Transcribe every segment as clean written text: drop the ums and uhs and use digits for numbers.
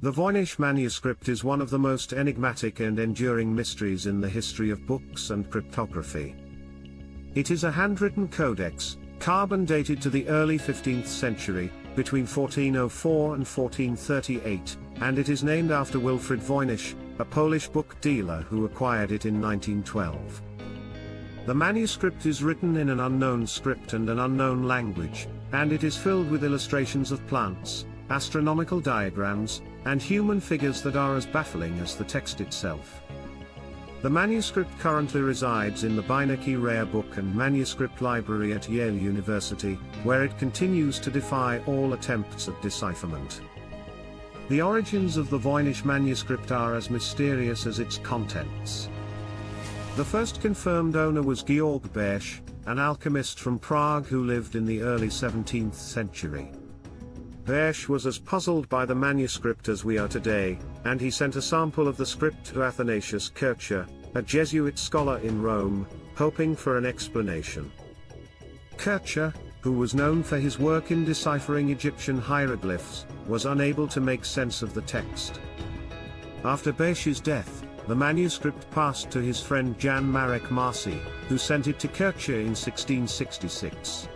The Voynich manuscript is one of the most enigmatic and enduring mysteries in the history of books and cryptography. It is a handwritten codex, carbon dated to the early 15th century, between 1404 and 1438, and it is named after Wilfrid Voynich, a Polish book dealer who acquired it in 1912. The manuscript is written in an unknown script and an unknown language, and it is filled with illustrations of plants, astronomical diagrams, and human figures that are as baffling as the text itself. The manuscript currently resides in the Voynich Rare Book and Manuscript Library at Yale University, where it continues to defy all attempts at decipherment. The origins of the Voynich manuscript are as mysterious as its contents. The first confirmed owner was Georg Besch, an alchemist from Prague who lived in the early 17th century. Besch was as puzzled by the manuscript as we are today, and he sent a sample of the script to Athanasius Kircher, a Jesuit scholar in Rome, hoping for an explanation. Kircher, who was known for his work in deciphering Egyptian hieroglyphs, was unable to make sense of the text. After Besch's death, the manuscript passed to his friend Jan Marek Marcy, who sent it to Kircher in 1666.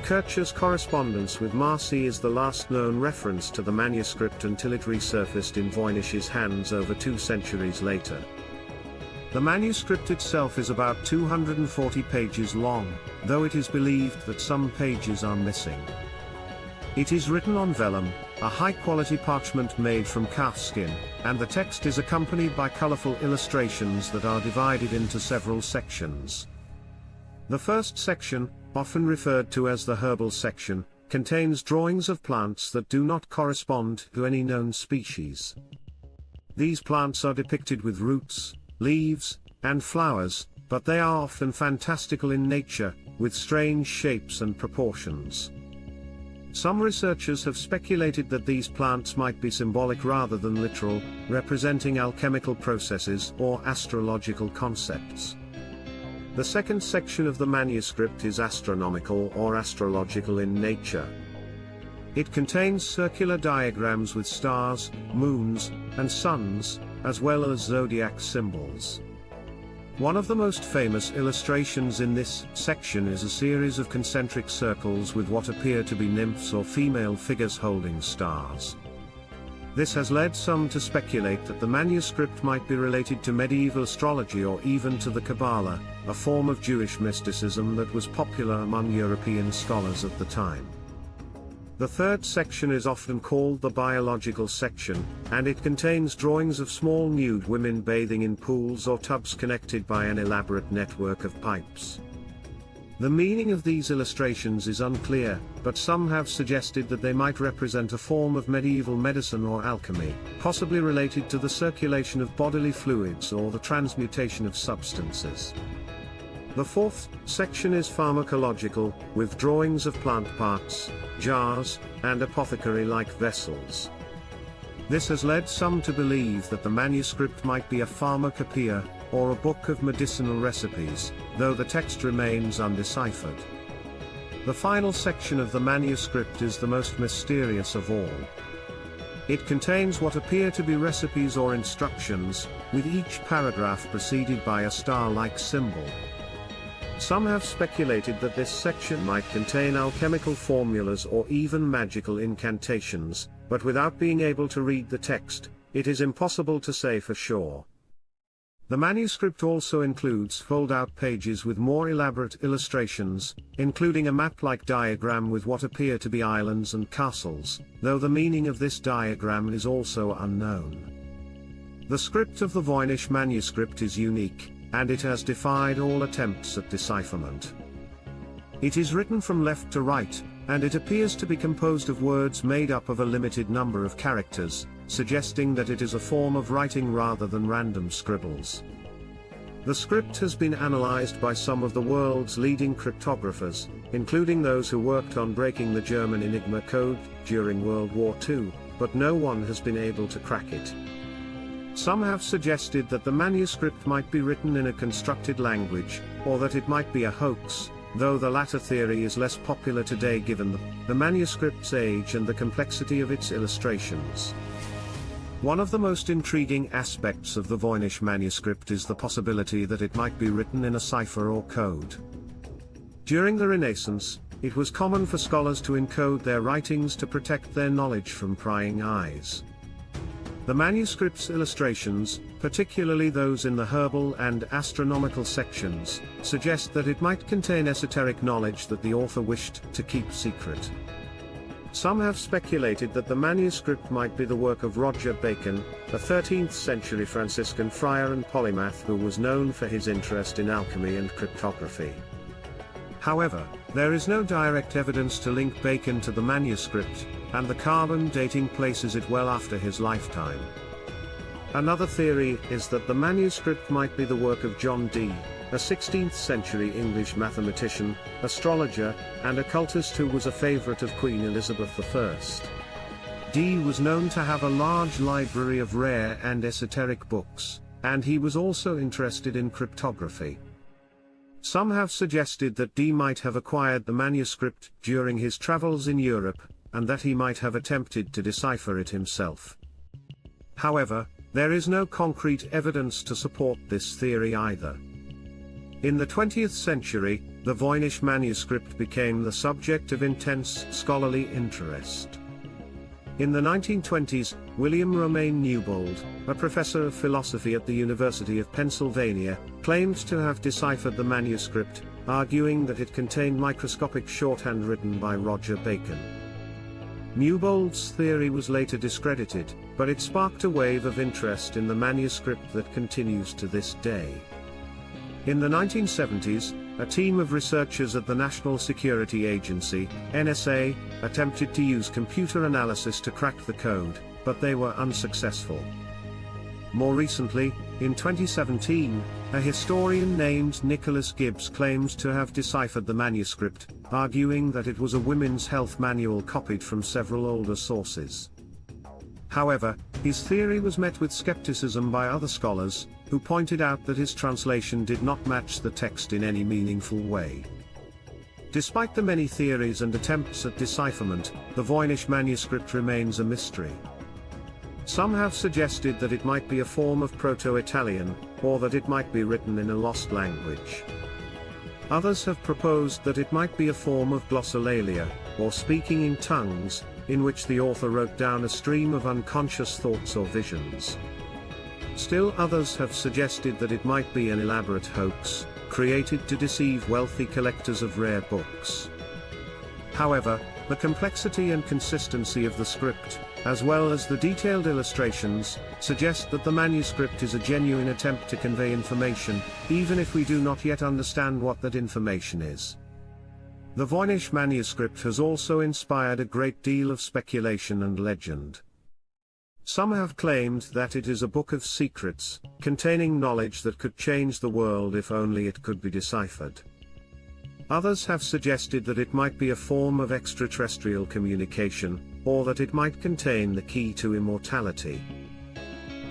Kircher's correspondence with Marcy is the last known reference to the manuscript until it resurfaced in Voynich's hands over 2 centuries later. The manuscript itself is about 240 pages long, though it is believed that some pages are missing. It is written on vellum, a high-quality parchment made from calfskin, and the text is accompanied by colorful illustrations that are divided into several sections. The first section, often referred to as the herbal section, contains drawings of plants that do not correspond to any known species. These plants are depicted with roots, leaves, and flowers, but they are often fantastical in nature, with strange shapes and proportions. Some researchers have speculated that these plants might be symbolic rather than literal, representing alchemical processes or astrological concepts. The second section of the manuscript is astronomical or astrological in nature. It contains circular diagrams with stars, moons, and suns, as well as zodiac symbols. One of the most famous illustrations in this section is a series of concentric circles with what appear to be nymphs or female figures holding stars. This has led some to speculate that the manuscript might be related to medieval astrology or even to the Kabbalah, a form of Jewish mysticism that was popular among European scholars at the time. The third section is often called the biological section, and it contains drawings of small nude women bathing in pools or tubs connected by an elaborate network of pipes. The meaning of these illustrations is unclear, but some have suggested that they might represent a form of medieval medicine or alchemy, possibly related to the circulation of bodily fluids or the transmutation of substances. The fourth section is pharmacological, with drawings of plant parts, jars, and apothecary-like vessels. This has led some to believe that the manuscript might be a pharmacopoeia, or a book of medicinal recipes, though the text remains undeciphered. The final section of the manuscript is the most mysterious of all. It contains what appear to be recipes or instructions, with each paragraph preceded by a star-like symbol. Some have speculated that this section might contain alchemical formulas or even magical incantations, but without being able to read the text, it is impossible to say for sure. The manuscript also includes fold-out pages with more elaborate illustrations, including a map-like diagram with what appear to be islands and castles, though the meaning of this diagram is also unknown. The script of the Voynich manuscript is unique, and it has defied all attempts at decipherment. It is written from left to right, and it appears to be composed of words made up of a limited number of characters, suggesting that it is a form of writing rather than random scribbles. The script has been analyzed by some of the world's leading cryptographers, including those who worked on breaking the German Enigma code during World War II, but no one has been able to crack it. Some have suggested that the manuscript might be written in a constructed language, or that it might be a hoax, though the latter theory is less popular today given the manuscript's age and the complexity of its illustrations. One of the most intriguing aspects of the Voynich manuscript is the possibility that it might be written in a cipher or code. During the Renaissance, it was common for scholars to encode their writings to protect their knowledge from prying eyes. The manuscript's illustrations, particularly those in the herbal and astronomical sections, suggest that it might contain esoteric knowledge that the author wished to keep secret. Some have speculated that the manuscript might be the work of Roger Bacon, a 13th-century Franciscan friar and polymath who was known for his interest in alchemy and cryptography. However, there is no direct evidence to link Bacon to the manuscript, and the carbon dating places it well after his lifetime. Another theory is that the manuscript might be the work of John Dee, a 16th-century English mathematician, astrologer, and occultist who was a favorite of Queen Elizabeth I. Dee was known to have a large library of rare and esoteric books, and he was also interested in cryptography. Some have suggested that Dee might have acquired the manuscript during his travels in Europe, and that he might have attempted to decipher it himself. However, there is no concrete evidence to support this theory either. In the 20th century, the Voynich manuscript became the subject of intense scholarly interest. In the 1920s, William Romaine Newbold, a professor of philosophy at the University of Pennsylvania, claimed to have deciphered the manuscript, arguing that it contained microscopic shorthand written by Roger Bacon. Newbold's theory was later discredited, but it sparked a wave of interest in the manuscript that continues to this day. In the 1970s, a team of researchers at the National Security Agency, NSA, attempted to use computer analysis to crack the code, but they were unsuccessful. More recently, in 2017, a historian named Nicholas Gibbs claims to have deciphered the manuscript, arguing that it was a women's health manual copied from several older sources. However, his theory was met with skepticism by other scholars, who pointed out that his translation did not match the text in any meaningful way. Despite the many theories and attempts at decipherment, the Voynich manuscript remains a mystery. Some have suggested that it might be a form of Proto-Italian, or that it might be written in a lost language. Others have proposed that it might be a form of glossolalia, or speaking in tongues, in which the author wrote down a stream of unconscious thoughts or visions. Still others have suggested that it might be an elaborate hoax, created to deceive wealthy collectors of rare books. However, the complexity and consistency of the script, as well as the detailed illustrations, suggest that the manuscript is a genuine attempt to convey information, even if we do not yet understand what that information is. The Voynich manuscript has also inspired a great deal of speculation and legend. Some have claimed that it is a book of secrets, containing knowledge that could change the world if only it could be deciphered. Others have suggested that it might be a form of extraterrestrial communication, or that it might contain the key to immortality.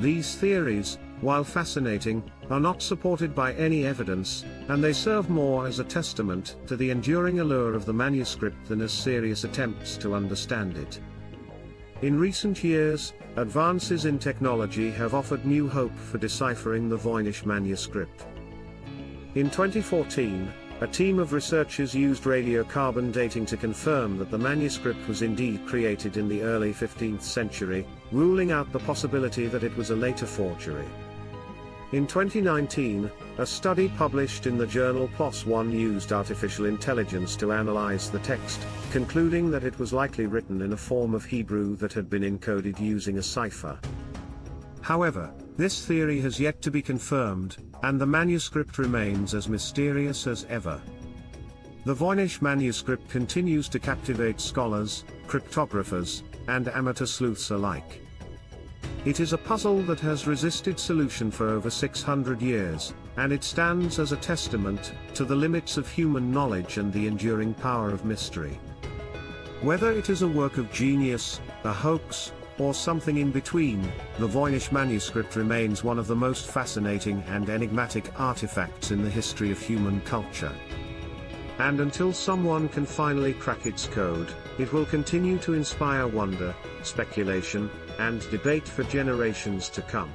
These theories, while fascinating, are not supported by any evidence, and they serve more as a testament to the enduring allure of the manuscript than as serious attempts to understand it. In recent years, advances in technology have offered new hope for deciphering the Voynich manuscript. In 2014, a team of researchers used radiocarbon dating to confirm that the manuscript was indeed created in the early 15th century, ruling out the possibility that it was a later forgery. In 2019, a study published in the journal PLOS ONE used artificial intelligence to analyze the text, concluding that it was likely written in a form of Hebrew that had been encoded using a cipher. However, this theory has yet to be confirmed, and the manuscript remains as mysterious as ever. The Voynich manuscript continues to captivate scholars, cryptographers, and amateur sleuths alike. It is a puzzle that has resisted solution for over 600 years, and it stands as a testament to the limits of human knowledge and the enduring power of mystery. Whether it is a work of genius, a hoax, or something in between, the Voynich manuscript remains one of the most fascinating and enigmatic artifacts in the history of human culture. And until someone can finally crack its code, it will continue to inspire wonder, speculation, and debate for generations to come.